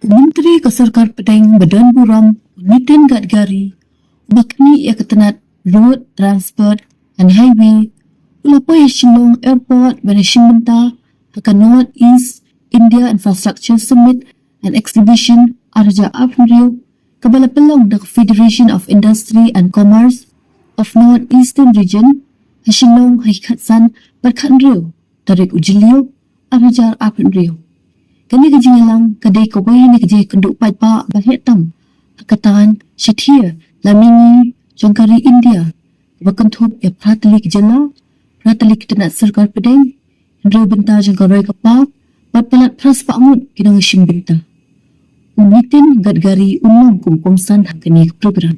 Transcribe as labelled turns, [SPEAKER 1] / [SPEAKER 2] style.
[SPEAKER 1] Menteri Kesarkar Pedang Badan Buram Nitin Gadkari bakni ia ketenat Road Transport and Highway Ulapai Shillong Airport Banishing Benta akan North East India Infrastructure Summit and Exhibition Arja Aprio Kabala Pelong the Federation of Industry and Commerce of North Eastern Region Shillong Haikatsan Berkhanrio Tarik Ujilio Arja Aprio Kani kejingalang kadai kawai ni kejai kenduk pai-pa bahitam Hakatan Shathir Lamingi Jangkari India Bakanthop ya pratali kejala pratali ketenat Sarkar Pedang Hendra Benta Jangkarai Kapak Patpalat Pras Pakmud Kinang Shim Benta Unitin Gadgari Umum Kumkumsan Hakani Program